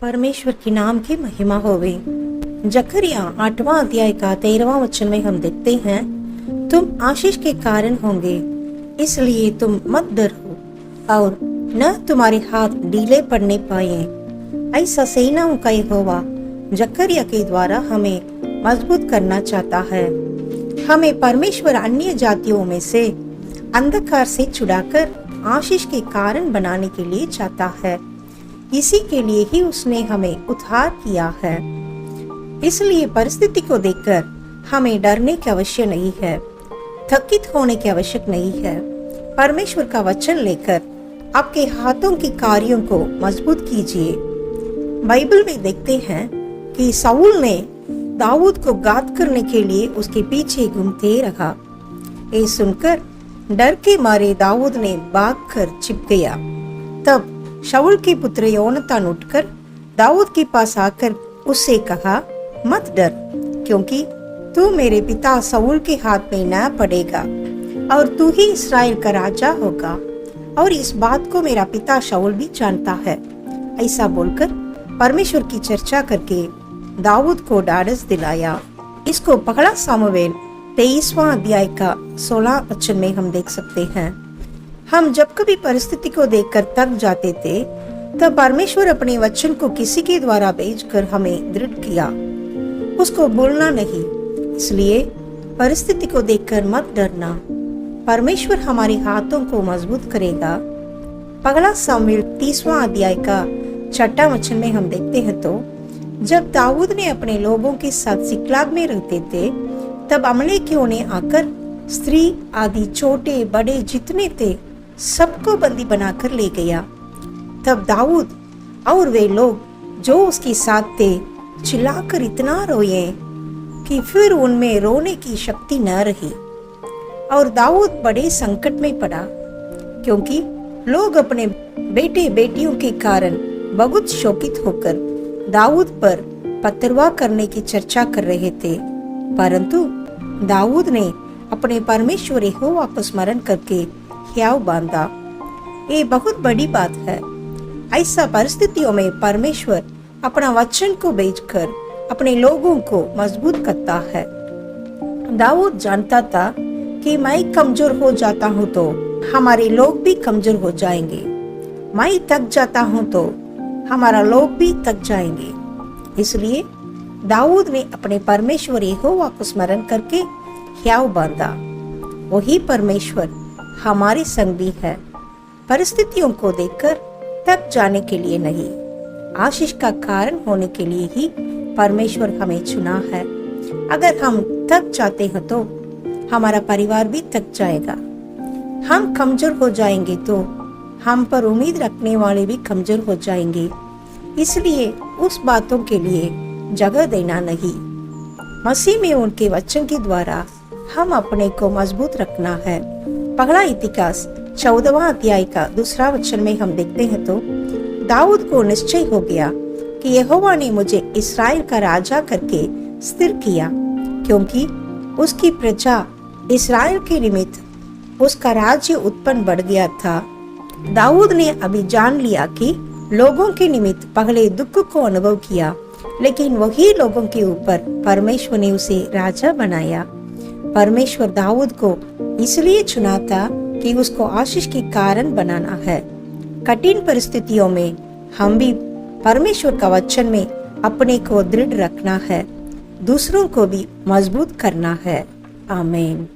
परमेश्वर के नाम की महिमा होवे। जकरिया 8वां अध्याय का 13वां वचन में हम देखते हैं, तुम आशीष के कारण होंगे, इसलिए तुम मत डरो और न तुम्हारे हाथ ढीले पड़ने पाए। ऐसा सेनाओं का यहोवा जकरिया के द्वारा हमें मजबूत करना चाहता है। हमें परमेश्वर अन्य जातियों में से अंधकार से छुड़ाकर आशीष के कारण बनाने के लिए चाहता है। इसी के लिए ही उसने हमें उद्धार किया है। इसलिए परिस्थिति को देखकर हमें डरने की आवश्यक नहीं है, थकित होने की आवश्यक नहीं है। परमेश्वर का वचन लेकर आपके हाथों के कार्यों को मजबूत कीजिए। बाइबल में देखते हैं कि साउल ने दाऊद को घात करने के लिए उसके पीछे घूमते रहा। ये सुनकर डर के मारे दाऊद ने भागकर छिप गया। तब शाऊल के पुत्र योनातान उठकर दाऊद के पास आकर उससे कहा, मत डर, क्योंकि तू मेरे पिता शाऊल के हाथ में न पड़ेगा और तू ही इस्राएल का राजा होगा, और इस बात को मेरा पिता शाऊल भी जानता है। ऐसा बोलकर परमेश्वर की चर्चा करके दाऊद को ढाढ़स दिलाया। इसको पकड़ा सामुएल 23वां अध्याय का 16 वचन में हम देख सकते हैं। हम जब कभी परिस्थिति को देखकर थक जाते थे, तब परमेश्वर अपने वचन को किसी के द्वारा भेजकर हमें दृढ़ किया, उसको भूलना नहीं। इसलिए परिस्थिति को देखकर मत डरना, परमेश्वर हमारे हाथों को मजबूत करेगा। पगला सामुएल 30वां अध्याय का 6वां वचन में हम देखते हैं, तो जब दाऊद ने अपने लोगों के साथ सिकलाग में रहते थे, तब अमलेकियों ने आकर स्त्री आदि छोटे बड़े जितने थे सबको बंदी बनाकर ले गया। तब दाऊद और वे लोग जो उसके साथ थे चिल्लाकर इतना रोए कि फिर उनमें रोने की शक्ति न रही, और दाऊद बड़े संकट में पड़ा, क्योंकि लोग अपने बेटे बेटियों के कारण बहुत शोकित होकर दाऊद पर पथरवाह करने की चर्चा कर रहे थे। परंतु दाऊद ने अपने परमेश्वर यहोवा को स्मरण करके हियाव बांधा। ये बहुत बड़ी बात है। ऐसा परिस्थितियों में परमेश्वर अपना वचन को भेजकर अपने लोगों को मजबूत करता है। दाऊद जानता था कि मैं कमजोर हो जाता हूँ तो हमारे लोग भी कमजोर हो जाएंगे, मैं थक जाता हूँ तो हमारा लोग भी थक जाएंगे। इसलिए दाऊद ने अपने परमेश्वर यहोवा को स्मरण करके हियाव बांधा। वही परमेश्वर हमारे संग भी है। परिस्थितियों को देखकर थक जाने के लिए नहीं, आशीष का कारण होने के लिए ही परमेश्वर हमें चुना है। अगर हम थक जाते हैं तो हमारा परिवार भी थक जाएगा। हम कमजोर हो जाएंगे तो हम पर उम्मीद रखने वाले भी कमजोर हो जाएंगे। इसलिए उस बातों के लिए जगह देना नहीं, मसीह में उनके वचन के द्वारा हम अपने को मजबूत रखना है। पगला इतिहास 14वां अध्याय का 2 वचन में हम देखते हैं, तो दाऊद को निश्चय हो गया कि यहोवा ने मुझे इस्राएल का राजा करके स्थिर किया, क्योंकि उसकी प्रजा इस्राएल के निमित्त उसका राज्य उत्पन्न बढ़ गया था। दाऊद ने अभी जान लिया कि लोगों के निमित्त पहले दुख को अनुभव किया, लेकिन वही लोगों के ऊपर परमेश्वर ने उसे राजा बनाया। परमेश्वर दाऊद को इसलिए चुना था कि उसको आशीष के कारण बनाना है। कठिन परिस्थितियों में हम भी परमेश्वर का वचन में अपने को दृढ़ रखना है, दूसरों को भी मजबूत करना है। आमीन।